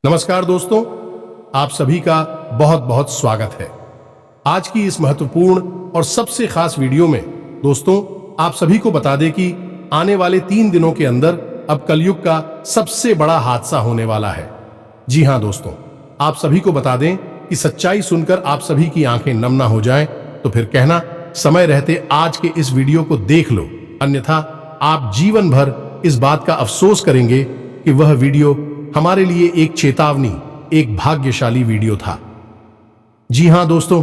नमस्कार दोस्तों, आप सभी का बहुत बहुत स्वागत है। आज की इस महत्वपूर्ण और सबसे खास वीडियो में दोस्तों आप सभी को बता दें कि आने वाले 3 दिनों के अंदर अब कलयुग का सबसे बड़ा हादसा होने वाला है। जी हां दोस्तों, आप सभी को बता दें कि सच्चाई सुनकर आप सभी की आंखें नम ना हो जाएं, तो फिर कहना समय रहते आज के इस वीडियो को देख लो, अन्यथा आप जीवन भर इस बात का अफसोस करेंगे कि वह वीडियो हमारे लिए एक चेतावनी, एक भाग्यशाली वीडियो था। जी हां दोस्तों,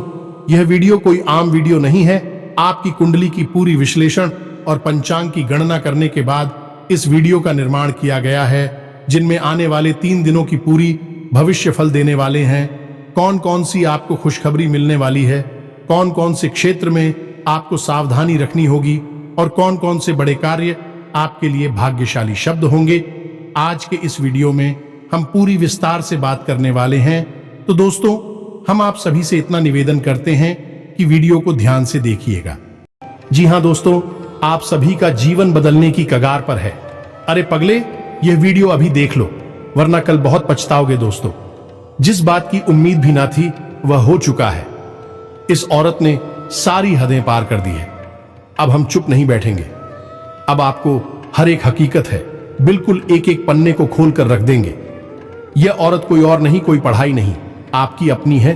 यह वीडियो कोई आम वीडियो नहीं है। आपकी कुंडली की पूरी विश्लेषण और पंचांग की गणना करने के बाद इस वीडियो का निर्माण किया गया है, जिनमें आने वाले 3 दिनों की पूरी भविष्य फल देने वाले हैं। कौन कौन सी आपको खुशखबरी मिलने वाली है, कौन कौन से क्षेत्र में आपको सावधानी रखनी होगी और कौन कौन से बड़े कार्य आपके लिए भाग्यशाली शब्द होंगे, आज के इस वीडियो में हम पूरी विस्तार से बात करने वाले हैं। तो दोस्तों, हम आप सभी से इतना निवेदन करते हैं कि वीडियो को ध्यान से देखिएगा। जी हां दोस्तों, आप सभी का जीवन बदलने की कगार पर है। अरे पगले, यह वीडियो अभी देख लो, वरना कल बहुत पछताओगे दोस्तों। जिस बात की उम्मीद भी ना थी वह हो चुका है। इस औरत ने सारी हदें पार कर दी है। अब हम चुप नहीं बैठेंगे। अब आपको हर एक हकीकत है, बिल्कुल एक एक पन्ने को खोल कर रख देंगे। यह औरत कोई और नहीं, कोई पढ़ाई नहीं, आपकी अपनी है।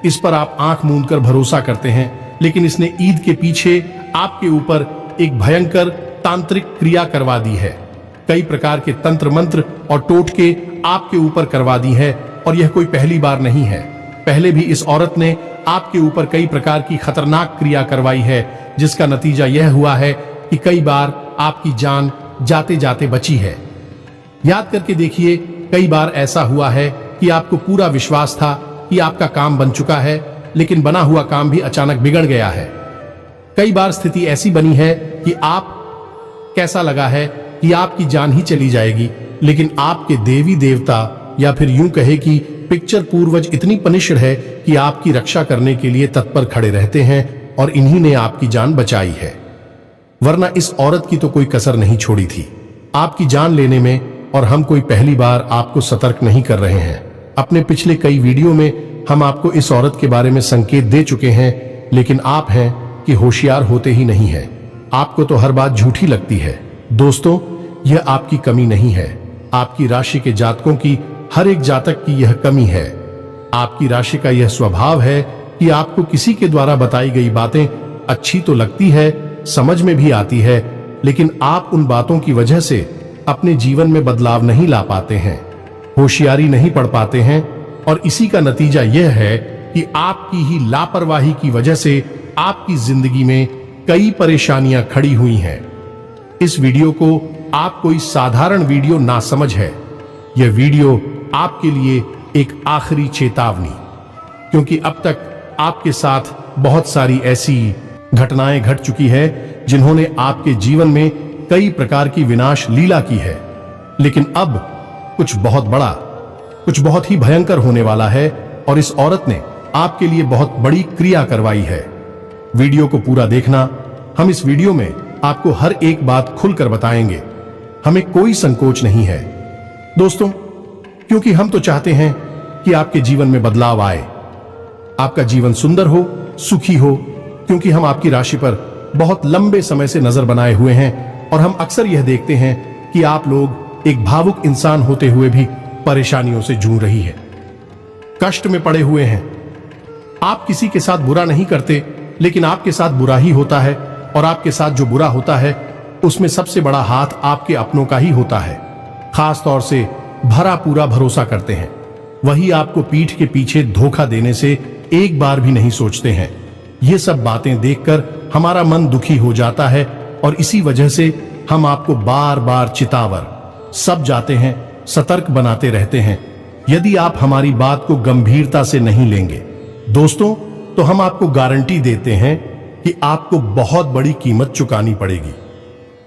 इस पर आप आंख मूंद कर भरोसा करते हैं, लेकिन इसने ईद के पीछे आपके ऊपर एक भयंकर तांत्रिक क्रिया करवा दी है। कई प्रकार के तंत्र मंत्र और टोटके आपके ऊपर करवा दी है, और यह कोई पहली बार नहीं है। पहले भी इस औरत ने आपके ऊपर कई प्रकार की खतरनाक क्रिया करवाई है, जिसका नतीजा यह हुआ है कि कई बार आपकी जान जाते जाते बची है। याद करके देखिए, कई बार ऐसा हुआ है कि आपको पूरा विश्वास था कि आपका काम बन चुका है, लेकिन बना हुआ काम भी अचानक बिगड़ गया है। कई बार स्थिति ऐसी बनी है कि आप कैसा लगा है कि आपकी जान ही चली जाएगी, लेकिन आपके देवी देवता या फिर यूं कहे कि पिक्चर पूर्वज इतनी पनिष्ड है कि आपकी रक्षा करने के लिए तत्पर खड़े रहते हैं, और इन्हीं ने आपकी जान बचाई है। वरना इस औरत की तो कोई कसर नहीं छोड़ी थी आपकी जान लेने में, और हम कोई पहली बार आपको सतर्क नहीं कर रहे हैं। अपने पिछले कई वीडियो में हम आपको इस औरत के बारे में संकेत दे चुके हैं, लेकिन आप हैं कि होशियार होते ही नहीं है। आपको तो हर बात झूठी लगती है। दोस्तों, यह आपकी कमी नहीं है, आपकी राशि के जातकों की, हर एक जातक की यह कमी है। आपकी राशि का यह स्वभाव है कि आपको किसी के द्वारा बताई गई बातें अच्छी तो लगती है, समझ में भी आती है, लेकिन आप उन बातों की वजह से अपने जीवन में बदलाव नहीं ला पाते हैं, होशियारी नहीं पढ़ पाते हैं, और इसी का नतीजा यह है कि आपकी ही लापरवाही की वजह से आपकी जिंदगी में कई परेशानियां खड़ी हुई हैं। इस वीडियो को आप कोई साधारण वीडियो ना समझ है। यह वीडियो आपके लिए एक आखिरी चेतावनी, क्योंकि अब तक आपके साथ बहुत सारी ऐसी घटनाएं घट चुकी है जिन्होंने आपके जीवन में कई प्रकार की विनाश लीला की है, लेकिन अब कुछ बहुत बड़ा, कुछ बहुत ही भयंकर होने वाला है, और इस औरत ने आपके लिए बहुत बड़ी क्रिया करवाई है। वीडियो को पूरा देखना। हम इस वीडियो में आपको हर एक बात खुलकर बताएंगे। हमें कोई संकोच नहीं है दोस्तों, क्योंकि हम तो चाहते हैं कि आपके जीवन में बदलाव आए, आपका जीवन सुंदर हो, सुखी हो, क्योंकि हम आपकी राशि पर बहुत लंबे समय से नजर बनाए हुए हैं, और हम अक्सर यह देखते हैं कि आप लोग एक भावुक इंसान होते हुए भी परेशानियों से जूझ रही है, कष्ट में पड़े हुए हैं। आप किसी के साथ बुरा नहीं करते, लेकिन आपके साथ बुरा ही होता है, और आपके साथ जो बुरा होता है उसमें सबसे बड़ा हाथ आपके अपनों का ही होता है। खास तौर से भरा पूरा भरोसा करते हैं, वही आपको पीठ के पीछे धोखा देने से एक बार भी नहीं सोचते हैं। ये सब बातें देखकर हमारा मन दुखी हो जाता है, और इसी वजह से हम आपको बार बार चितावर सब जाते हैं, सतर्क बनाते रहते हैं। यदि आप हमारी बात को गंभीरता से नहीं लेंगे दोस्तों, तो हम आपको गारंटी देते हैं कि आपको बहुत बड़ी कीमत चुकानी पड़ेगी।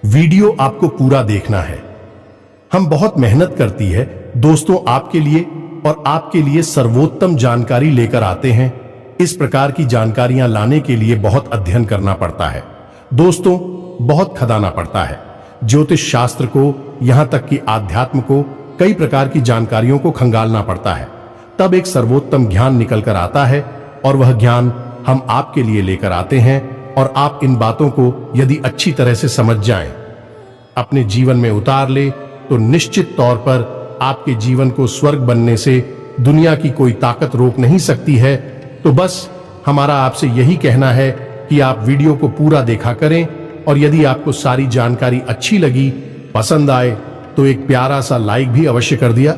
वीडियो आपको पूरा देखना है। हम बहुत मेहनत करती है दोस्तों आपके लिए, और आपके लिए सर्वोत्तम जानकारी लेकर आते हैं। इस प्रकार की जानकारियां लाने के लिए बहुत अध्ययन करना पड़ता है दोस्तों, बहुत खदाना पड़ता है। ज्योतिष शास्त्र को, यहां तक कि आध्यात्म को कई प्रकार की जानकारियों को खंगालना पड़ता है। तब एक सर्वोत्तम ज्ञान निकल कर आता है और वह ज्ञान हम आपके लिए लेकर आते हैं, और आप इन बातों को यदि अच्छी तरह से समझ जाएं, अपने जीवन में उतार ले, तो निश्चित तौर पर आपके जीवन को स्वर्ग बनने से दुनिया की कोई ताकत रोक नहीं सकती है। तो बस हमारा आपसे यही कहना है कि आप वीडियो को पूरा देखा करें, और यदि आपको सारी जानकारी अच्छी लगी, पसंद आए, तो एक प्यारा सा लाइक भी अवश्य कर दिया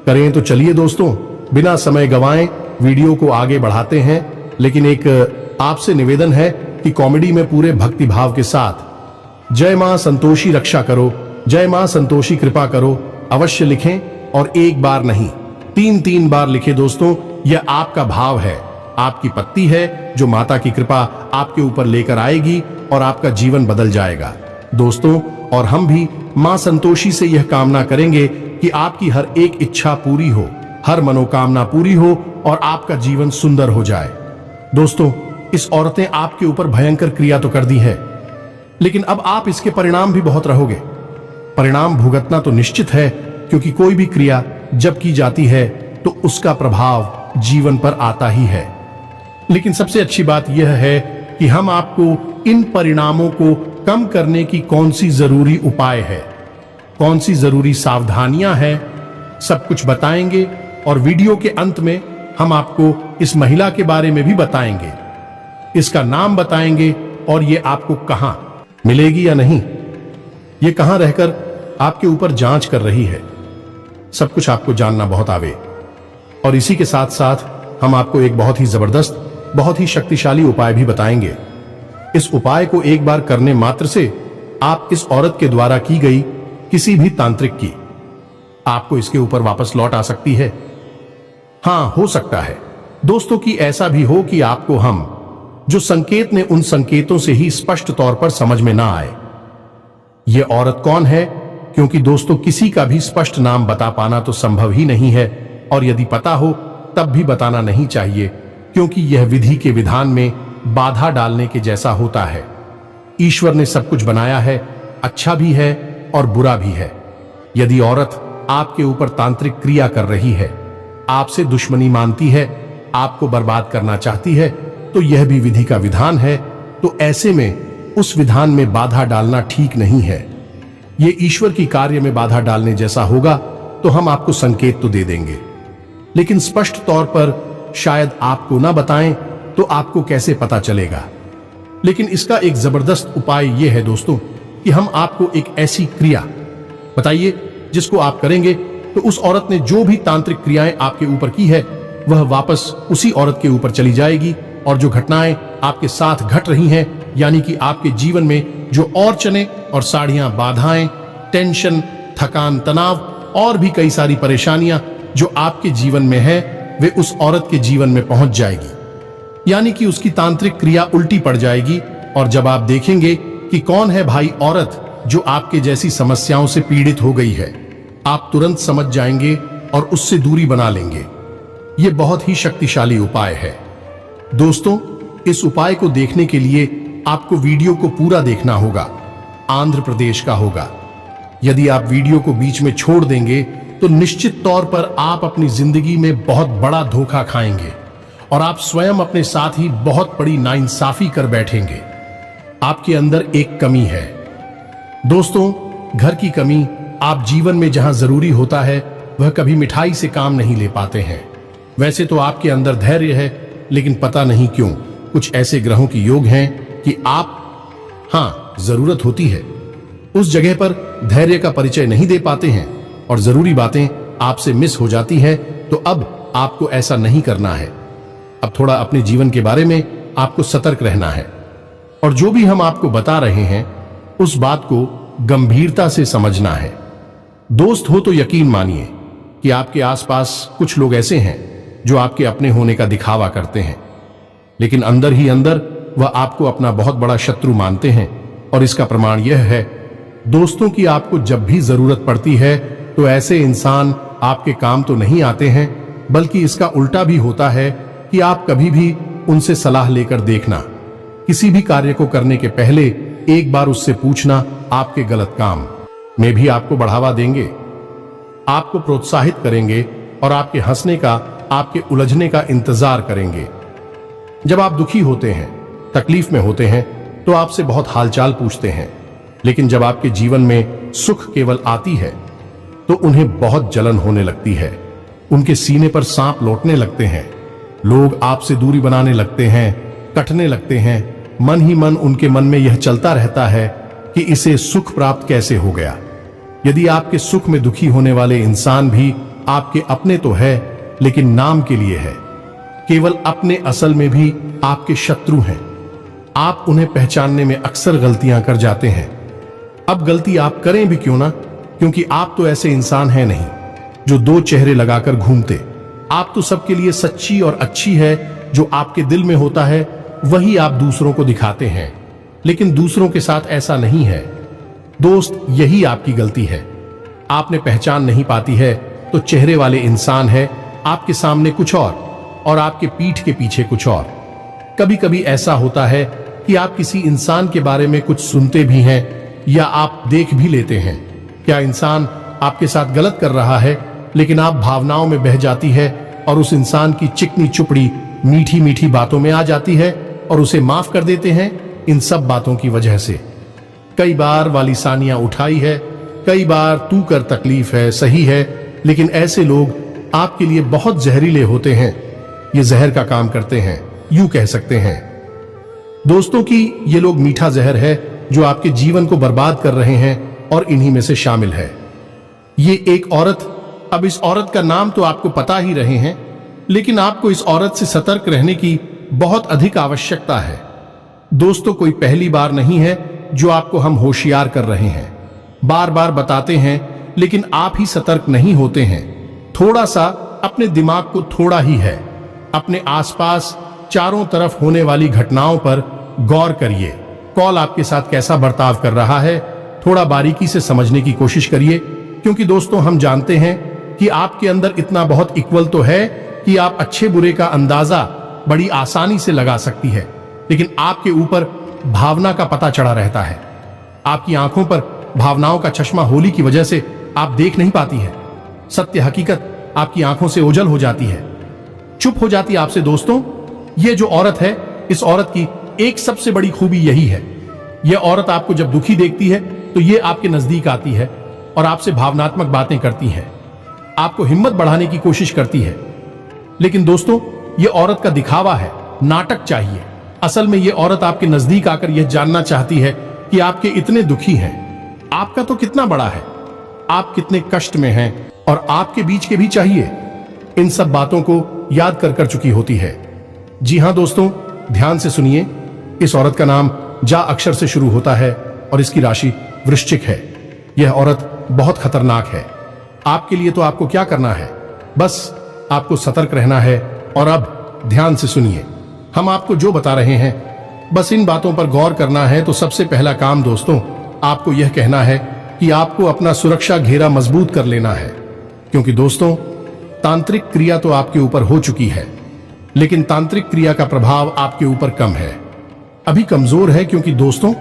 करें। तो चलिए दोस्तों, बिना समय गंवाएं वीडियो को आगे बढ़ाते हैं। लेकिन एक आपसे निवेदन है कि कॉमेडी में पूरे भक्ति भाव के साथ जय मां संतोषी रक्षा करो, जय मां संतोषी कृपा करो अवश्य लिखें, और एक बार नहीं 3-3 बार लिखें दोस्तों। यह आपका भाव है, आपकी पत्ती है जो माता की कृपा आपके ऊपर लेकर आएगी और आपका जीवन बदल जाएगा दोस्तों। और हम भी मां संतोषी से यह कामना करेंगे कि आपकी हर एक इच्छा पूरी हो, हर मनोकामना पूरी हो और आपका जीवन सुंदर हो जाए दोस्तों। इस औरत ने आपके ऊपर भयंकर क्रिया तो कर दी है, लेकिन अब आप इसके परिणाम भी बहुत रहोगे। परिणाम भुगतना तो निश्चित है, क्योंकि कोई भी क्रिया जब की जाती है तो उसका प्रभाव जीवन पर आता ही है। लेकिन सबसे अच्छी बात यह है कि हम आपको इन परिणामों को कम करने की कौन सी जरूरी उपाय है, कौन सी जरूरी सावधानियां हैं, सब कुछ बताएंगे। और वीडियो के अंत में हम आपको इस महिला के बारे में भी बताएंगे, इसका नाम बताएंगे, और ये आपको कहां मिलेगी या नहीं, ये कहां रहकर आपके ऊपर जांच कर रही है, सब कुछ आपको जानना बहुत आवे। और इसी के साथ साथ हम आपको एक बहुत ही जबरदस्त, बहुत ही शक्तिशाली उपाय भी बताएंगे। इस उपाय को एक बार करने मात्र से आप इस औरत के द्वारा की गई किसी भी तांत्रिक की आपको इसके ऊपर वापस लौट आ सकती है। हां, हो सकता है दोस्तों कि ऐसा भी हो कि आपको हम जो संकेत ने उन संकेतों से ही स्पष्ट तौर पर समझ में ना आए यह औरत कौन है, क्योंकि दोस्तों किसी का भी स्पष्ट नाम बता पाना तो संभव ही नहीं है, और यदि पता हो तब भी बताना नहीं चाहिए, क्योंकि यह विधि के विधान में बाधा डालने के जैसा होता है। ईश्वर ने सब कुछ बनाया है, अच्छा भी है और बुरा भी है। यदि औरत आपके ऊपर तांत्रिक क्रिया कर रही है, आपसे दुश्मनी मानती है, आपको बर्बाद करना चाहती है, तो यह भी विधि का विधान है। तो ऐसे में उस विधान में बाधा डालना ठीक नहीं है। यह ईश्वर की कार्य में बाधा डालने जैसा होगा, तो हम आपको संकेत तो दे देंगे, लेकिन स्पष्ट तौर पर शायद आपको ना बताएं तो आपको कैसे पता चलेगा। लेकिन इसका एक जबरदस्त उपाय यह है दोस्तों कि हम आपको एक ऐसी क्रिया बताइए जिसको आप करेंगे तो उस औरत ने जो भी तांत्रिक क्रियाएं आपके ऊपर की है वह वापस उसी औरत के ऊपर चली जाएगी, और जो घटनाएं आपके साथ घट रही हैं, यानी कि आपके जीवन में जो और चने और साड़ियां, बाधाएं, टेंशन, थकान, तनाव और भी कई सारी परेशानियां जो आपके जीवन में है, वे उस औरत के जीवन में पहुंच जाएगी, यानी कि उसकी तांत्रिक क्रिया उल्टी पड़ जाएगी। और जब आप देखेंगे कि कौन है भाई औरत जो आपके जैसी समस्याओं से पीड़ित हो गई है, आप तुरंत समझ जाएंगे और उससे दूरी बना लेंगे। यह बहुत ही शक्तिशाली उपाय है दोस्तों। इस उपाय को देखने के लिए आपको वीडियो को पूरा देखना होगा, आंध्र प्रदेश का होगा। यदि आप वीडियो को बीच में छोड़ देंगे तो निश्चित तौर पर आप अपनी जिंदगी में बहुत बड़ा धोखा खाएंगे, और आप स्वयं अपने साथ ही बहुत बड़ी नाइंसाफी कर बैठेंगे। आपके अंदर एक कमी है दोस्तों, घर की कमी। आप जीवन में जहां जरूरी होता है वह कभी मिठाई से काम नहीं ले पाते हैं। वैसे तो आपके अंदर धैर्य है, लेकिन पता नहीं क्यों कुछ ऐसे ग्रहों की योग हैं कि आप, हां, जरूरत होती है उस जगह पर धैर्य का परिचय नहीं दे पाते हैं, और जरूरी बातें आपसे मिस हो जाती हैं। तो अब आपको ऐसा नहीं करना है। अब थोड़ा अपने जीवन के बारे में आपको सतर्क रहना है, और जो भी हम आपको बता रहे हैं उस बात को गंभीरता से समझना है। दोस्त हो तो यकीन मानिए कि आपके आसपास कुछ लोग ऐसे हैं जो आपके अपने होने का दिखावा करते हैं, लेकिन अंदर ही अंदर वह आपको अपना बहुत बड़ा शत्रु मानते हैं। और इसका प्रमाण यह है दोस्तों कि आपको जब भी जरूरत पड़ती है तो ऐसे इंसान आपके काम तो नहीं आते हैं, बल्कि इसका उल्टा भी होता है कि आप कभी भी उनसे सलाह लेकर देखना। किसी भी कार्य को करने के पहले एक बार उससे पूछना आपके गलत काम में भी आपको बढ़ावा देंगे। आपको प्रोत्साहित करेंगे और आपके हंसने का, आपके उलझने का इंतजार करेंगे। जब आप दुखी होते हैं, तकलीफ में होते हैं, तो आपसे बहुत हालचाल पूछते हैं, लेकिन जब आपके जीवन में सुख केवल आती है तो उन्हें बहुत जलन होने लगती है। उनके सीने पर सांप लौटने लगते हैं। लोग आपसे दूरी बनाने लगते हैं, कटने लगते हैं। मन ही मन उनके मन में यह चलता रहता है कि इसे सुख प्राप्त कैसे हो गया। यदि आपके सुख में दुखी होने वाले इंसान भी आपके अपने तो है, लेकिन नाम के लिए है, केवल अपने, असल में भी आपके शत्रु हैं। आप उन्हें पहचानने में अक्सर गलतियां कर जाते हैं। अब गलती आप करें भी क्यों ना, क्योंकि आप तो ऐसे इंसान हैं नहीं जो दो चेहरे लगाकर घूमते। आप तो सबके लिए सच्ची और अच्छी है। जो आपके दिल में होता है वही आप दूसरों को दिखाते हैं, लेकिन दूसरों के साथ ऐसा नहीं है। दोस्त, यही आपकी गलती है। आपने पहचान नहीं पाती है तो चेहरे वाले इंसान है आपके सामने कुछ और आपके पीठ के पीछे कुछ और। कभी कभी ऐसा होता है कि आप किसी इंसान के बारे में कुछ सुनते भी हैं या आप देख भी लेते हैं। क्या इंसान आपके साथ गलत कर रहा है, लेकिन आप भावनाओं में बह जाती है और उस इंसान की चिकनी चुपड़ी मीठी मीठी बातों में आ जाती है और उसे माफ कर देते हैं इन सब बातों की वजह से। कई बार वाली सानियां उठाई है, कई बार तू कर तकलीफ है, सही है, लेकिन ऐसे लोग आपके लिए बहुत जहरीले होते हैं। ये जहर का काम करते हैं, यूं कह सकते हैं दोस्तों कि ये लोग मीठा जहर है जो आपके जीवन को बर्बाद कर रहे हैं, और इन्हीं में से शामिल है ये एक औरत। अब इस औरत का नाम तो आपको पता ही रहे हैं, लेकिन आपको इस औरत से सतर्क रहने की बहुत अधिक आवश्यकता है। दोस्तों, कोई पहली बार नहीं है जो आपको हम होशियार कर रहे हैं, बार बार बताते हैं, लेकिन आप ही सतर्क नहीं होते हैं। थोड़ा सा अपने दिमाग को थोड़ा ही है, अपने आसपास चारों तरफ होने वाली घटनाओं पर गौर करिए। कॉल आपके साथ कैसा बर्ताव कर रहा है, थोड़ा बारीकी से समझने की कोशिश करिए, क्योंकि दोस्तों हम जानते हैं कि आपके अंदर इतना बहुत इक्वल तो है कि आप अच्छे बुरे का अंदाजा बड़ी आसानी से लगा सकती है, लेकिन आपके ऊपर भावना का पता चढ़ा रहता है। आपकी आंखों पर भावनाओं का चश्मा होली की वजह से आप देख नहीं पाती है। सत्य हकीकत आपकी आंखों से ओझल हो जाती है, चुप हो जाती है आपसे। दोस्तों, ये जो औरत है, इस औरत की एक सबसे बड़ी खूबी यही है, यह औरत आपको जब दुखी देखती है तो ये आपके नजदीक आती है और आपसे भावनात्मक बातें करती है, आपको हिम्मत बढ़ाने की कोशिश करती है। लेकिन दोस्तों, ये औरत का दिखावा है, नाटक चाहिए। असल में ये औरत आपके नजदीक आकर यह जानना चाहती है कि आपके इतने दुखी हैं, आपका तो कितना बड़ा है, आप कितने कष्ट में हैं, और आपके बीच के भी चाहिए। इन सब बातों को याद कर चुकी होती है। जी हां दोस्तों, ध्यान से सुनिए। इस औरत का नाम जा अक्षर से शुरू होता है और इसकी राशि वृश्चिक है। यह औरत बहुत खतरनाक है। आपके लिए तो आपको क्या करना है, बस आपको सतर्क रहना है। और अब ध्यान से सुनिए, हम आपको जो बता रहे हैं बस इन बातों पर गौर करना है। तो सबसे पहला काम दोस्तों, आपको यह कहना है कि आपको अपना सुरक्षा घेरा मजबूत कर लेना है, क्योंकि दोस्तों तांत्रिक क्रिया तो आपके ऊपर हो चुकी है, लेकिन तांत्रिक क्रिया का प्रभाव आपके ऊपर कम है, अभी कमजोर है। क्योंकि दोस्तों,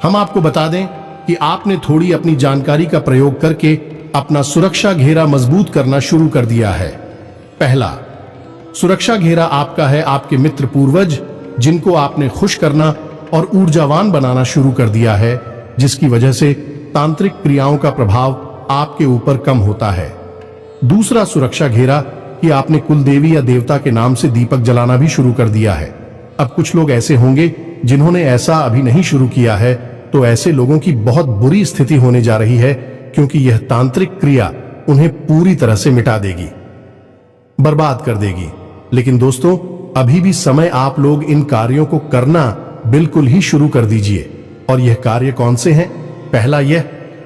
हम आपको बता दें कि आपने थोड़ी अपनी जानकारी का प्रयोग करके अपना सुरक्षा घेरा मजबूत करना शुरू कर दिया है। पहला सुरक्षा घेरा आपका है आपके मित्र पूर्वज, जिनको आपने खुश करना और ऊर्जावान बनाना शुरू कर दिया है, जिसकी वजह से तांत्रिक क्रियाओं का प्रभाव आपके ऊपर कम होता है। दूसरा सुरक्षा घेरा कि आपने कुल देवी या देवता के नाम से दीपक जलाना भी शुरू कर दिया है। अब कुछ लोग ऐसे होंगे जिन्होंने ऐसा अभी नहीं शुरू किया है, तो ऐसे लोगों की बहुत बुरी स्थिति होने जा रही है, क्योंकि यह तांत्रिक क्रिया उन्हें पूरी तरह से मिटा देगी, बर्बाद कर देगी। लेकिन दोस्तों, अभी भी समय, आप लोग इन कार्यों को करना बिल्कुल ही शुरू कर दीजिए। और यह कार्य कौन से हैं? पहला यह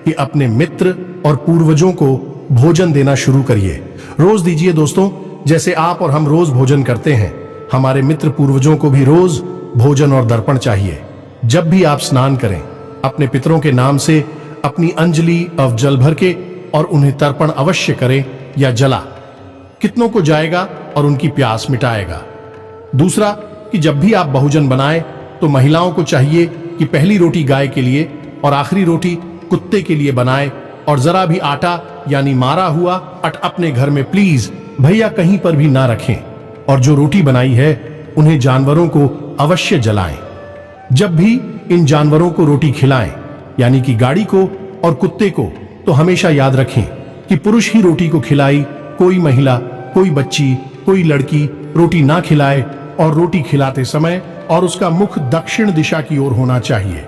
कि अपने मित्र और पूर्वजों को भोजन देना शुरू करिए। रोज दीजिए दोस्तों, जैसे आप और हम रोज भोजन करते हैं, हमारे मित्र पूर्वजों को भी रोज भोजन और दर्पण चाहिए। जब भी आप स्नान करें, अपने पितरों के नाम से अपनी अंजलि अब जल भर के और उन्हें तर्पण अवश्य करें या जला, कितनों को जाएगा और उनकी प्यास मिटाएगा। दूसरा कि जब भी आप बहुजन बनाएं तो महिलाओं को चाहिए कि पहली रोटी गाय के लिए और आखिरी रोटी कुत्ते के लिए बनाएं, और जरा भी आटा यानी मारा हुआ अपने घर में प्लीज भैया कहीं पर भी ना रखें। और जो रोटी बनाई है उन्हें जानवरों को अवश्य जलाएं। जब भी इन जानवरों को रोटी खिलाएं, यानी कि गाड़ी को और कुत्ते को, तो हमेशा याद रखें कि पुरुष ही रोटी को खिलाई, कोई महिला, कोई बच्ची, कोई लड़की रोटी ना खिलाए। और रोटी खिलाते समय और उसका मुख दक्षिण दिशा की ओर होना चाहिए।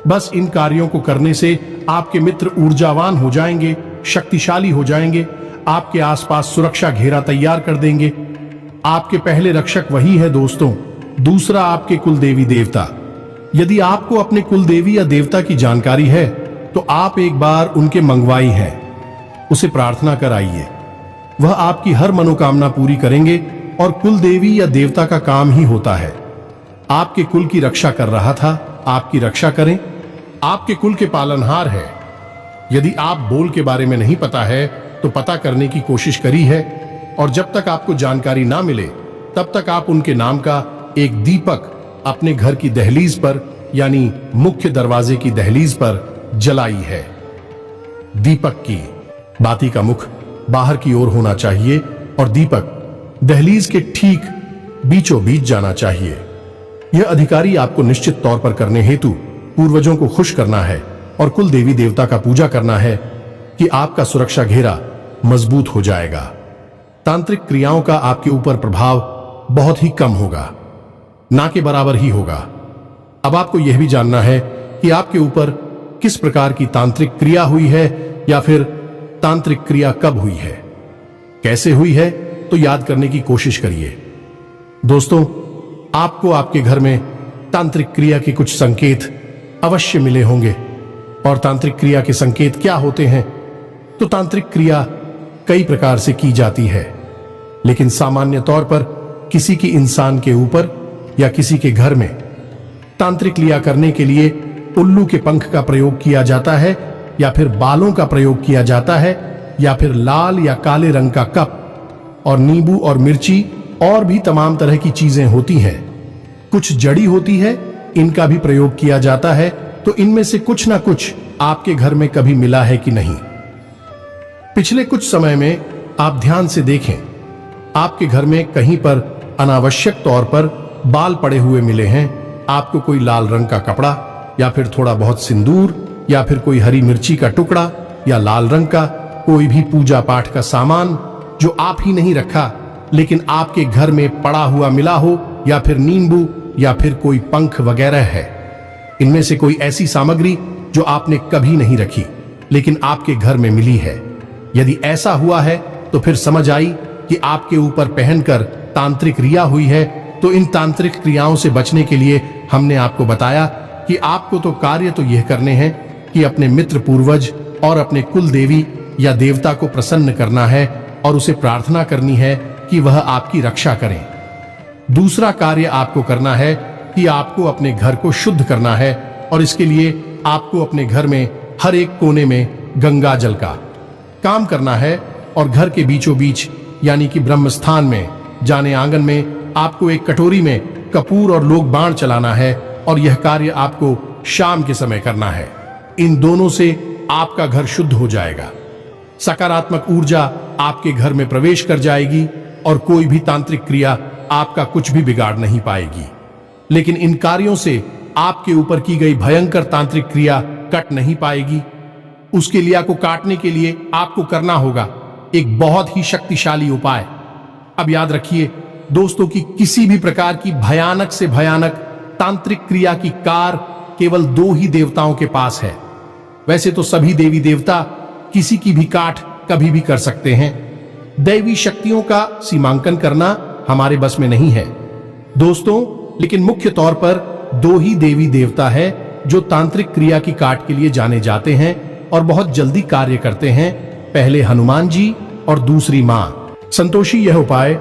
बस इन कार्यों को करने से आपके मित्र ऊर्जावान हो जाएंगे, शक्तिशाली हो जाएंगे, आपके आसपास सुरक्षा घेरा तैयार कर देंगे। आपके पहले रक्षक वही है दोस्तों। दूसरा, आपके कुल देवी देवता। यदि आपको अपने कुल देवी या देवता की जानकारी है तो आप एक बार उनके मंगवाई हैं, उसे प्रार्थना कर आइए। वह आपकी हर मनोकामना पूरी करेंगे और कुल देवी या देवता का काम ही होता है। आपके कुल की रक्षा कर रहा था, आपकी रक्षा करें। आपके कुल के पालनहार है। यदि आप बोल के बारे में नहीं पता है तो पता करने की कोशिश करी है, और जब तक आपको जानकारी ना मिले तब तक आप उनके नाम का एक दीपक अपने घर की दहलीज पर, यानी मुख्य दरवाजे की दहलीज पर जलाई है। दीपक की बाती का मुख बाहर की ओर होना चाहिए और दीपक दहलीज के ठीक बीचों बीच जाना चाहिए। यह अधिकारी आपको निश्चित तौर पर करने हेतु पूर्वजों को खुश करना है और कुल देवी देवता का पूजा करना है कि आपका सुरक्षा घेरा मजबूत हो जाएगा। तांत्रिक क्रियाओं का आपके ऊपर प्रभाव बहुत ही कम होगा, ना के बराबर ही होगा। अब आपको यह भी जानना है कि आपके ऊपर किस प्रकार की तांत्रिक क्रिया हुई है या फिर तांत्रिक क्रिया कब हुई है, कैसे हुई है, तो याद करने की कोशिश करिए। दोस्तों, आपको आपके घर में तांत्रिक क्रिया के कुछ संकेत अवश्य मिले होंगे। और तांत्रिक क्रिया के संकेत क्या होते हैं? तो तांत्रिक क्रिया कई प्रकार से की जाती है, लेकिन सामान्य तौर पर किसी की इंसान के ऊपर या किसी के घर में तांत्रिक क्रिया करने के लिए उल्लू के पंख का प्रयोग किया जाता है, या फिर बालों का प्रयोग किया जाता है, या फिर लाल या काले रंग का कप और नींबू और मिर्ची और भी तमाम तरह की चीजें होती हैं। कुछ जड़ी होती है, इनका भी प्रयोग किया जाता है। तो इनमें से कुछ ना कुछ आपके घर में कभी मिला है कि नहीं? पिछले कुछ समय में आप ध्यान से देखें, आपके घर में कहीं पर अनावश्यक तौर पर बाल पड़े हुए मिले हैं। आपको कोई लाल रंग का कपड़ा या फिर थोड़ा बहुत सिंदूर या फिर कोई हरी मिर्ची का टुकड़ा या लाल रंग का कोई भी पूजा पाठ का सामान जो आप ही नहीं रखा लेकिन आपके घर में पड़ा हुआ मिला हो, या फिर नींबू या फिर कोई पंख वगैरह है। इनमें से कोई ऐसी सामग्री जो आपने कभी नहीं रखी लेकिन आपके घर में मिली है। यदि ऐसा हुआ है तो फिर समझ आई कि आपके ऊपर पहनकर तांत्रिक क्रिया हुई है। तो इन तांत्रिक क्रियाओं से बचने के लिए हमने आपको बताया कि आपको तो कार्य तो यह करने हैं कि अपने मित्र पूर्वज और अपने कुल देवी या देवता को प्रसन्न करना है और उसे प्रार्थना करनी है कि वह आपकी रक्षा करें। दूसरा कार्य आपको करना है कि आपको अपने घर को शुद्ध करना है, और इसके लिए आपको अपने घर में हर एक कोने में गंगा जल का काम करना है, और घर के बीचों बीच यानी कि ब्रह्म स्थान में जाने आंगन में आपको एक कटोरी में कपूर और लोग बाण चलाना है, और यह कार्य आपको शाम के समय करना है। इन दोनों से आपका घर शुद्ध हो जाएगा, सकारात्मक ऊर्जा आपके घर में प्रवेश कर जाएगी और कोई भी तांत्रिक क्रिया आपका कुछ भी बिगाड़ नहीं पाएगी। लेकिन इन कार्यों से आपके ऊपर की गई भयंकर तांत्रिक क्रिया कट नहीं पाएगी। उसके लिया को काटने के लिए आपको करना होगा एक बहुत ही शक्तिशाली उपाय। अब याद रखिए दोस्तों कि किसी भी प्रकार की भयानक से भयानक तांत्रिक क्रिया की कार केवल 2 ही देवताओं के पास है। वैसे तो सभी देवी देवता किसी की भी काट कभी भी कर सकते हैं। दैवी शक्तियों का सीमांकन करना हमारे बस में नहीं है दोस्तों, लेकिन मुख्य तौर पर 2 ही देवी देवता है जो तांत्रिक क्रिया की काट के लिए जाने जाते हैं और बहुत जल्दी कार्य करते हैं। पहले हनुमान जी और दूसरी मां संतोषी। यह उपाय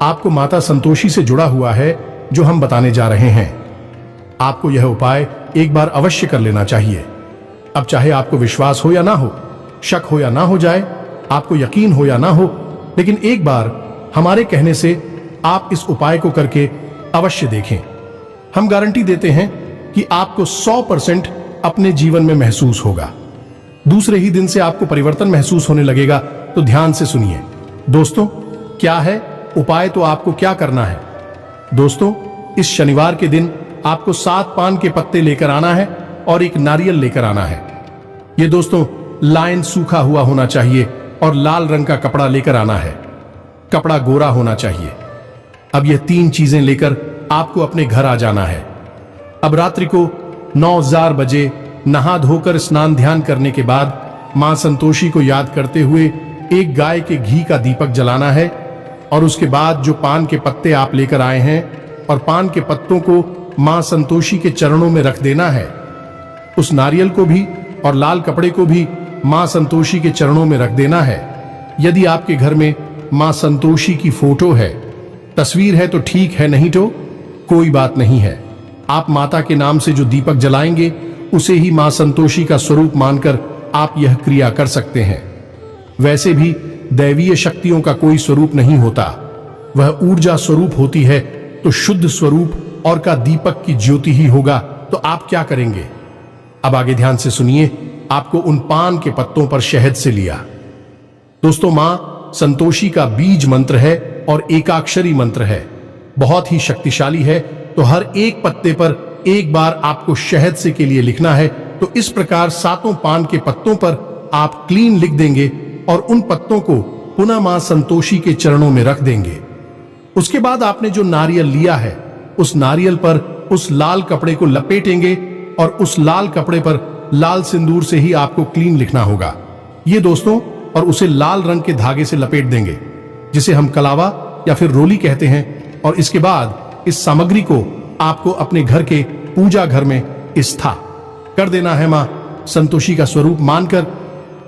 आपको माता संतोषी से जुड़ा हुआ है जो हम बताने जा रहे हैं। आपको यह उपाय एक बार अवश्य कर लेना चाहिए। अब चाहे आपको विश्वास हो या ना हो, शक हो या ना हो जाए, आपको यकीन हो या ना हो, लेकिन एक बार हमारे कहने से आप इस उपाय को करके अवश्य देखें। हम गारंटी देते हैं कि आपको 100% अपने जीवन में महसूस होगा। दूसरे ही दिन से आपको परिवर्तन महसूस होने लगेगा। तो ध्यान से सुनिए दोस्तों, क्या है उपाय, तो आपको क्या करना है। दोस्तों, इस शनिवार के दिन आपको 7 पान के पत्ते लेकर आना है और एक नारियल लेकर आना है। ये दोस्तों लाइन सूखा हुआ होना चाहिए और लाल रंग का कपड़ा लेकर आना है। कपड़ा गोरा होना चाहिए। अब यह 3 चीजें लेकर आपको अपने घर आ जाना है। अब रात्रि को 9:00 बजे नहा धोकर स्नान ध्यान करने के बाद मां संतोषी को याद करते हुए एक गाय के घी का दीपक जलाना है और उसके बाद जो पान के पत्ते आप लेकर आए हैं और पान के पत्तों को मां संतोषी के चरणों में रख देना है। उस नारियल को भी और लाल कपड़े को भी मां संतोषी के चरणों में रख देना है। यदि आपके घर में मां संतोषी की फोटो है, तस्वीर है तो ठीक है, नहीं तो कोई बात नहीं है। आप माता के नाम से जो दीपक जलाएंगे उसे ही मां संतोषी का स्वरूप मानकर आप यह क्रिया कर सकते हैं। वैसे भी दैवीय शक्तियों का कोई स्वरूप नहीं होता, वह ऊर्जा स्वरूप होती है। तो शुद्ध स्वरूप और का दीपक की ज्योति ही होगा। तो आप क्या करेंगे, अब आगे ध्यान से सुनिए। आपको उन पान के पत्तों पर शहद से लिया। दोस्तों, मां संतोषी का बीज मंत्र है और एकाक्षरी मंत्र है, बहुत ही शक्तिशाली है। तो हर एक पत्ते पर एक बार आपको शहद से के लिए लिखना है। तो इस प्रकार 7 पान के पत्तों पर आप क्लीन लिख देंगे और उन पत्तों को पुनः मां संतोषी के चरणों में रख देंगे। उसके बाद आपने जो नारियल लिया है, उस नारियल पर उस लाल कपड़े को लपेटेंगे और उस लाल कपड़े पर लाल सिंदूर से ही आपको क्लीन लिखना होगा। ये दोस्तों, और उसे लाल रंग के धागे से लपेट देंगे, जिसे हम कलावा या फिर रोली कहते हैं। और इसके बाद इस सामग्री को आपको अपने घर के पूजा घर में स्था कर देना है मां संतोषी का स्वरूप मानकर।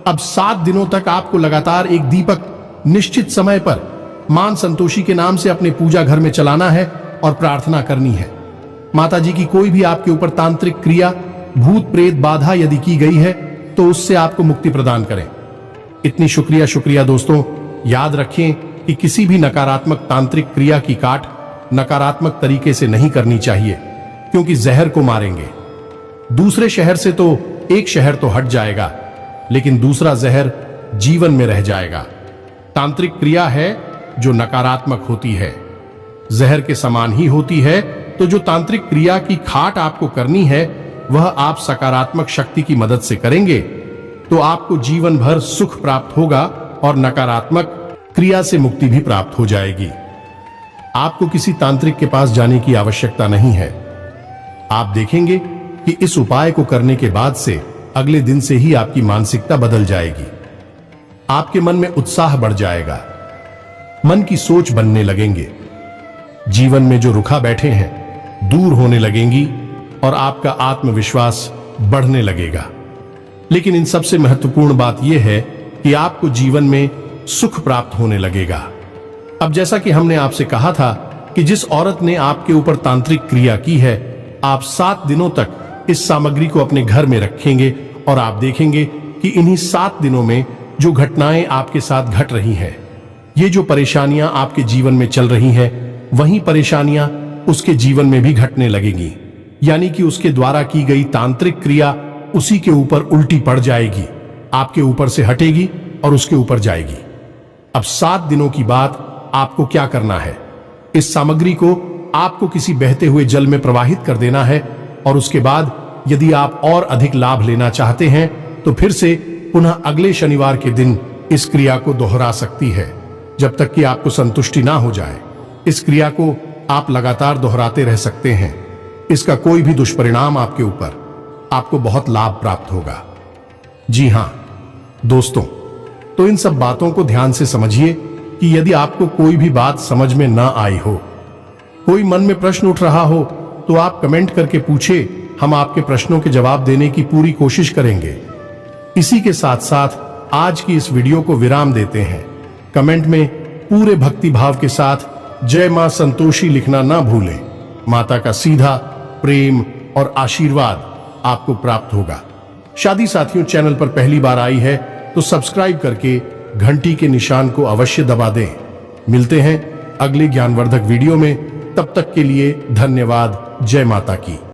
अब 7 दिनों तक आपको लगातार एक दीपक निश्चित समय पर मां संतोषी के नाम से अपने पूजा घर में चलाना है और प्रार्थना करनी है। माता जी की कोई भी आपके ऊपर तांत्रिक क्रिया, भूत प्रेत बाधा यदि की गई है तो उससे आपको मुक्ति प्रदान करें। इतनी शुक्रिया दोस्तों। याद रखें कि किसी भी नकारात्मक तांत्रिक क्रिया की काट नकारात्मक तरीके से नहीं करनी चाहिए, क्योंकि जहर को मारेंगे। दूसरे शहर से तो एक शहर तो हट जाएगा, लेकिन दूसरा जहर जीवन में रह जाएगा। तांत्रिक क्रिया है जो नकारात्मक होती है, जहर के समान ही होती है। तो जो तांत्रिक क्रिया की खाट आपको करनी है वह आप सकारात्मक शक्ति की मदद से करेंगे तो आपको जीवन भर सुख प्राप्त होगा और नकारात्मक क्रिया से मुक्ति भी प्राप्त हो जाएगी। आपको किसी तांत्रिक के पास जाने की आवश्यकता नहीं है। आप देखेंगे कि इस उपाय को करने के बाद से अगले दिन से ही आपकी मानसिकता बदल जाएगी। आपके मन में उत्साह बढ़ जाएगा, मन की सोच बनने लगेंगे, जीवन में जो रुखा बैठे हैं दूर होने लगेंगी और आपका आत्मविश्वास बढ़ने लगेगा। लेकिन इन सबसे महत्वपूर्ण बात यह है कि आपको जीवन में सुख प्राप्त होने लगेगा। अब जैसा कि हमने आपसे कहा था कि जिस औरत ने आपके ऊपर तांत्रिक क्रिया की है, आप 7 दिनों तक इस सामग्री को अपने घर में रखेंगे और आप देखेंगे कि इन्हीं 7 दिनों में जो घटनाएं आपके साथ घट रही हैं, ये जो परेशानियां आपके जीवन में चल रही हैं, वही परेशानियां उसके जीवन में भी घटने लगेंगी। यानी कि उसके द्वारा की गई तांत्रिक क्रिया उसी के ऊपर उल्टी पड़ जाएगी, आपके ऊपर से हटेगी और उसके ऊपर जाएगी। अब 7 दिनों की बात आपको क्या करना है, इस सामग्री को आपको किसी बहते हुए जल में प्रवाहित कर देना है और उसके बाद यदि आप और अधिक लाभ लेना चाहते हैं तो फिर से पुनः अगले शनिवार के दिन इस क्रिया को दोहरा सकती है जब तक कि आपको संतुष्टि ना हो जाए। इस क्रिया को आप लगातार दोहराते रह सकते हैं। इसका कोई भी दुष्परिणाम आपके ऊपर, आपको बहुत लाभ प्राप्त होगा। जी हां दोस्तों, तो इन सब बातों को ध्यान से समझिए कि यदि आपको कोई भी बात समझ में ना आई हो, कोई मन में प्रश्न उठ रहा हो, तो आप कमेंट करके पूछे, हम आपके प्रश्नों के जवाब देने की पूरी कोशिश करेंगे। इसी के साथ साथ आज की इस वीडियो को विराम देते हैं। कमेंट में पूरे भक्ति भाव के साथ जय मां संतोषी लिखना ना भूलें। माता का सीधा प्रेम और आशीर्वाद आपको प्राप्त होगा। शादी साथियों, चैनल पर पहली बार आई है तो सब्सक्राइब करके घंटी के निशान को अवश्य दबा दें। मिलते हैं अगले ज्ञानवर्धक वीडियो में, तब तक के लिए धन्यवाद। जय माता की।